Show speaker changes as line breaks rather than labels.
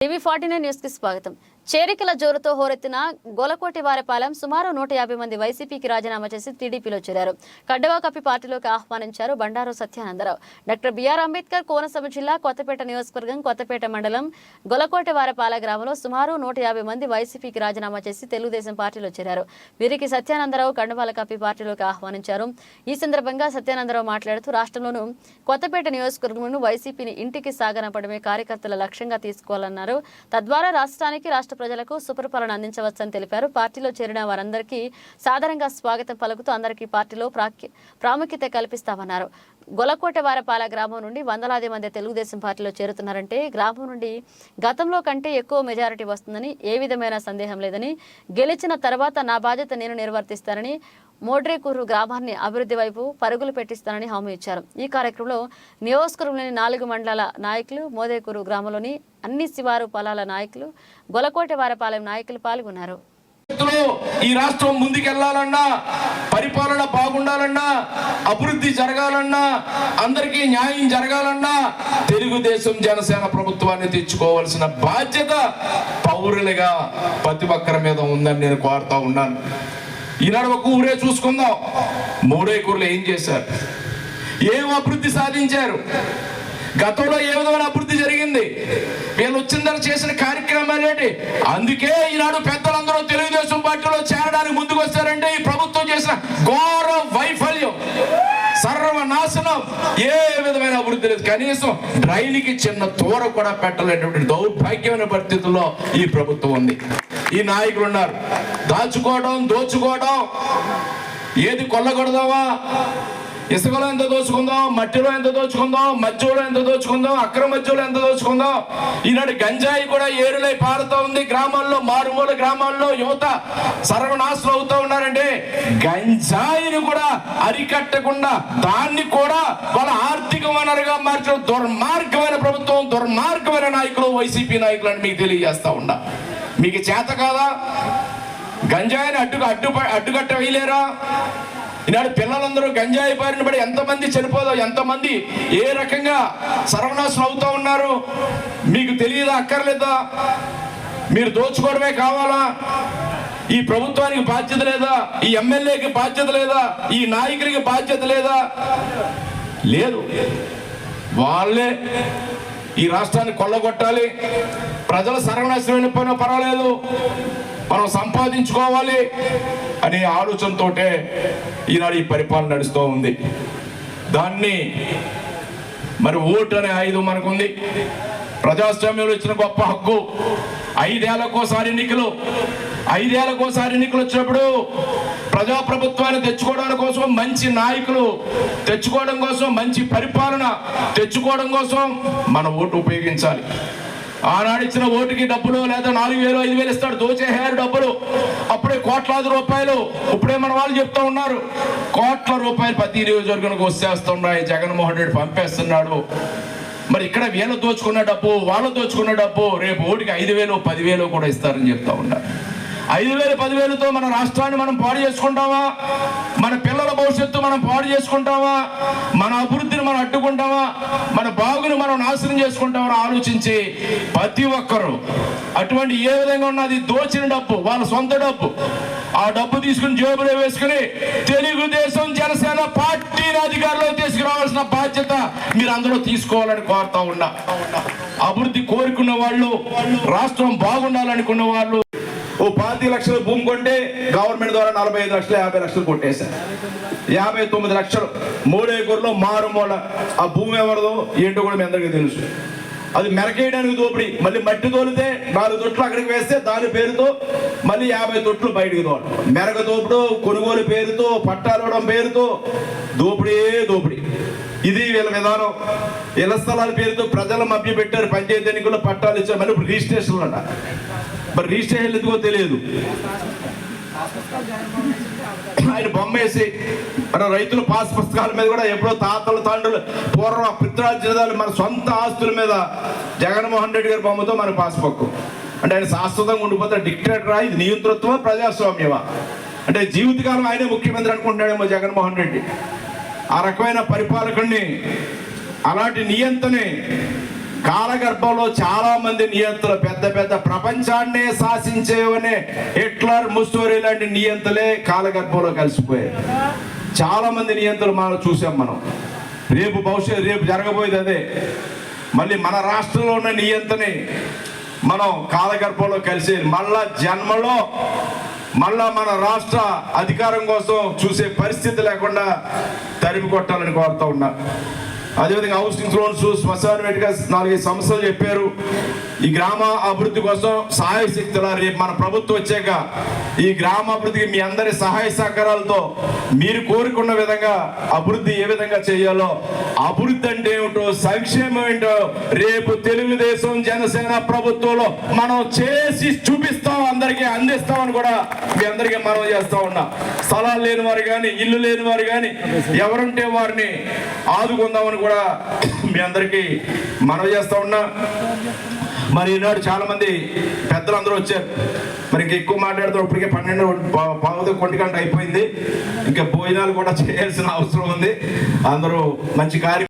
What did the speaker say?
TV49 news కి స్వాగతం. చేరికల జోరుతో హోరెత్తిన గోలకోటి వారపాలెం సుమారు 150 మంది వైసీపీకి రాజీనామా చేసి టీడీపీలో చేరారు. కడ్డవా కప్పి పార్టీలోకి ఆహ్వానించారు బండారు సత్యానందరావు. డాక్టర్ బిఆర్ అంబేద్కర్ కోనసీమ జిల్లా కొత్తపేట నియోజకవర్గం కొత్తపేట మండలం గోలకోటి వారపాలెం గ్రామంలో సుమారు 150 మంది వైసీపీకి రాజీనామా చేసి తెలుగుదేశం పార్టీలో చేరారు. వీరికి సత్యానందరావు కండవాల కప్పి పార్టీలోకి ఆహ్వానించారు. ఈ సందర్భంగా సత్యానందరావు మాట్లాడుతూ రాష్ట్రంలోనూ కొత్తపేట నియోజకవర్గంలో వైసీపీని ఇంటికి సాగనంపడమే కార్యకర్తల లక్ష్యంగా తీసుకోవాలన్నారు. తద్వారా రాష్ట్ర ప్రజలకు సుపరిపాలన అందించవచ్చని తెలిపారు. పార్టీలో చేరిన వారందరికీ సాధారణంగా స్వాగతం పలుకుతూ అందరికీ పార్టీలో ప్రాముఖ్యత కల్పిస్తామన్నారు. గొలకోట వారపాల గ్రామం నుండి వందలాది మంది తెలుగుదేశం పార్టీలో చేరుతున్నారంటే గ్రామం నుండి గతంలో కంటే ఎక్కువ మెజారిటీ వస్తుందని ఏ విధమైన సందేహం లేదని, గెలిచిన తర్వాత నా బాధ్యత నేను నిర్వర్తిస్తానని, మోడ్రేకూరు గ్రామాన్ని అభివృద్ధి వైపు పరుగులు పెట్టిస్తానని హామీ ఇచ్చారు. ఈ కార్యక్రమంలో నియోజకవర్గంలోని 4 మండలాల నాయకులు, మోదేకూరు గ్రామంలోని అన్ని శివారు పొలాల నాయకులు, గొలకోట వారపాలెం నాయకులు పాల్గొన్నారు.
ఈ రాష్ట్రం ముందుకెళ్లాలన్నా, పరిపాలన బాగుండాలన్నా, అభివృద్ధి జరగాలన్నా, అందరికీ న్యాయం జరగాలన్నా తెలుగుదేశం జనసేన ప్రభుత్వాన్ని తెచ్చుకోవాల్సిన బాధ్యత పౌరులుగా ప్రతి ఒక్కరి మీద ఉందని నేను కోరుతా ఉన్నాను. ఈనాడు ఒక ఊరే చూసుకుందాం. మోడేకూరులో ఏం చేశారు, ఏం అభివృద్ధి సాధించారు, గతంలో ఏ విధమైన అభివృద్ధి జరిగింది, వీళ్ళు వచ్చిన తర్వాత చేసిన కార్యక్రమాలు ఏంటి? అందుకే ఈనాడు పెద్దలందరూ తెలుగుదేశం పార్టీలో చేరడానికి ముందుకు వస్తారంటే ఈ ప్రభుత్వం చేసిన ఘోర వైఫల్యం, సర్వనాశనం, ఏ విధమైన అభివృద్ధి లేదు. కనీసం రైలుకి చిన్న తోర కూడా పెట్టలేనటువంటి దౌర్భాగ్యమైన పరిస్థితుల్లో ఈ ప్రభుత్వం ఉంది. ఈ నాయకులు ఉన్నారు. దాచుకోవడం, దోచుకోవడం, ఏది కొల్లగొడదామా, ఇసుకలో ఎంత దోచుకుందాం, మట్టిలో ఎంత దోచుకుందాం, మధ్యలో ఎంత దోచుకుందాం, అక్రమ మధ్యలో ఎంత దోచుకుందాం. ఈనాడు గంజాయి కూడా ఏరులై పారుతూ ఉంది. గ్రామాల్లో, మారుమూల గ్రామాల్లో యువత సర్వనాశనం అవుతూ ఉన్నారంటే గంజాయిని కూడా అరికట్టకుండా దాన్ని కూడా వాళ్ళ ఆర్థిక వనరుగా మార్చిన దుర్మార్గమైన ప్రభుత్వం, దుర్మార్గమైన నాయకులు, వైసీపీ నాయకులు అని మీకు తెలియజేస్తా ఉన్నా. మీకు చేత కాదా? గంజాయిని అడ్డుకట్ట వేయలేరా? ఈనాడు పిల్లలందరూ గంజాయి బారిన పడి ఎంతమంది చనిపోదో, ఎంతమంది ఏ రకంగా సర్వనాశనం అవుతూ ఉన్నారు మీకు తెలియదా? అక్కర్లేదా? మీరు దోచుకోవడమే కావాలా? ఈ ప్రభుత్వానికి బాధ్యత లేదా? ఈ ఎమ్మెల్యేకి బాధ్యత లేదా? ఈ నాయకుడికి బాధ్యత లేదా? లేదు. వాళ్ళే ఈ రాష్ట్రాన్ని కొల్లగొట్టాలి, ప్రజల సర్వనాశనం పైన పర్వాలేదు, మనం సంపాదించుకోవాలి అనే ఆలోచనతోటే ఈనాడు ఈ పరిపాలన నడుస్తూ ఉంది. దాన్ని మరి ఓటు అనే ఆయుధం మనకుంది. ప్రజాస్వామ్యంలో ఇచ్చిన గొప్ప హక్కు. 5 ఏళ్లకోసారి ఎన్నికలు, 5 ఏళ్లకోసారి ఎన్నికలు వచ్చినప్పుడు ప్రజాప్రభుత్వాన్ని తెచ్చుకోవడం కోసం, మంచి నాయకులు తెచ్చుకోవడం కోసం, మంచి పరిపాలన తెచ్చుకోవడం కోసం మన ఓటు ఉపయోగించాలి. ఆనాడు ఇచ్చిన ఓటుకి డబ్బులు లేదా 4,000 5,000 ఇస్తాడు, దోచేసారు డబ్బులు. అప్పుడే కోట్లాది రూపాయలు. ఇప్పుడే మన వాళ్ళు చెప్తా ఉన్నారు, కోట్ల రూపాయలు ప్రతి నియోజకవర్గానికి వచ్చేస్తున్నాయి, జగన్మోహన్ రెడ్డి పంపేస్తున్నాడు. మరి ఇక్కడ వీళ్ళు దోచుకున్న డబ్బు, వాళ్ళు దోచుకున్న డబ్బు రేపు ఓటుకి 5,000 10,000 కూడా ఇస్తారని చెప్తా ఉన్నారు. 5,000 10,000తో మన రాష్ట్రాన్ని మనం పాడు చేసుకుంటామా? మన పిల్లల భవిష్యత్తు మనం పాడు చేసుకుంటామా? మన అభివృద్ధిని మనం అడ్డుకుంటామా? మన బాగుని మనం నాశనం చేసుకుంటామని ఆలోచించి ప్రతి ఒక్కరు అటువంటి ఏ విధంగా ఉన్నది దోచిన డబ్బు, వాళ్ళ సొంత డబ్బు, ఆ డబ్బు తీసుకుని జేబులో వేసుకుని తెలుగుదేశం జనసేన పార్టీని అధికారంలో తీసుకురావాల్సిన బాధ్యత మీరు అందరూ తీసుకోవాలని కోరుతా ఉన్నా. అభివృద్ధి కోరుకున్న వాళ్ళు, రాష్ట్రం బాగుండాలనుకున్న వాళ్ళు ఓ 25 లక్షల భూమి కొంటే గవర్నమెంట్ ద్వారా 45 లక్షలు 50 లక్షలు కొట్టేశారు. 59 లక్షలు మోడేకూరులో మారుమూల. ఆ భూమి ఎవరిదో ఏంటో కూడా మీ అందరికీ తెలుసు. అది మెరకేయడానికి దోపిడీ. మళ్ళీ మట్టి తోలితే 4 తొట్లు అక్కడికి వేస్తే దాని పేరుతో మళ్ళీ 50 తొట్లు బయటికి తోలడం. మెరక దోపుడు, కొనుగోలు పేరుతో, పట్టాలు ఇవ్వడం పేరుతో దోపిడీ. ఇది వీళ్ళ విధానం. ఇళ్ల స్థలాల పేరుతో ప్రజల మభ్య పెట్టారు. పంచాయతీ ఎన్నికల్లో పట్టాలు ఇచ్చారు, మళ్ళీ ఇప్పుడు రిజిస్ట్రేషన్లు అంట. మరి రిజిస్ట్రేషన్ ఎందుకో తెలియదు. ఆయన బొమ్మ వేసి మన రైతుల పాస్ పుస్తకాల మీద కూడా ఎప్పుడో తాతలు తండ్రులు పూర్వ పిత్రార్జితాలు మన సొంత ఆస్తుల మీద జగన్మోహన్ రెడ్డి గారి బొమ్మతో మన పాస్బుక్. అంటే ఆయన శాశ్వతంగా ఉండిపోతే డిక్టేటరా? ఇది నియంతృత్వమా, ప్రజాస్వామ్యమా? అంటే జీవితకాలం ఆయనే ముఖ్యమంత్రి అనుకుంటాడేమో జగన్మోహన్ రెడ్డి. ఆ రకమైన పరిపాలకుడిని, అలాంటి నియంతని
కాలగర్భంలో చాలా మంది నియంతలు, పెద్ద పెద్ద ప్రపంచాన్నే శాసించేవనే హిట్లర్, ముస్సోరీ లాంటి నియంతలే కాలగర్భంలో కలిసిపోయారు. చాలా మంది నియంతలు మనం చూసాం. మనం రేపు జరగబోయేది అదే. మళ్ళీ మన రాష్ట్రంలో ఉన్న నియంతని మనం కాలగర్భంలో కలిసి మళ్ళా జన్మలో మళ్ళా మన రాష్ట్ర అధికారం కోసం చూసే పరిస్థితి లేకుండా తరిమి కొట్టాలని కోరుతా ఉన్నా. అదేవిధంగా హౌసింగ్ లోన్స్, శ్మశాన వేదిక 4-5 సంస్థలు చెప్పారు. ఈ గ్రామ అభివృద్ధి కోసం సహాయ శక్తుల రేపు మన ప్రభుత్వం వచ్చాక ఈ గ్రామ అభివృద్ధికి మీ అందరి సహాయ సహకారాలతో మీరు కోరుకున్న విధంగా అభివృద్ధి ఏ విధంగా చేయాలో, అభివృద్ధి అంటే ఏమిటో, సంక్షేమం ఏంటో రేపు తెలుగుదేశం జనసేన ప్రభుత్వంలో మనం చేసి చూపిస్తాం, అందరికీ అందిస్తామని కూడా మీ అందరికీ మనం చేస్తా ఉన్నాం. స్థలాలు లేని వారు కానీ, ఇల్లు లేని వారు కానీ ఎవరుంటే వారిని ఆదుకుందామని కూడా మీ అందరికీ మనవి చేస్తా ఉన్నా. మరి ఈనాడు చాలా మంది పెద్దలు అందరూ వచ్చారు. మరి ఇంకా ఎక్కువ మాట్లాడుతూ ఇప్పటికే 12:15 గంట అయిపోయింది. ఇంకా భోజనాలు కూడా చేయాల్సిన అవసరం ఉంది. అందరూ మంచి కార్యక్రమం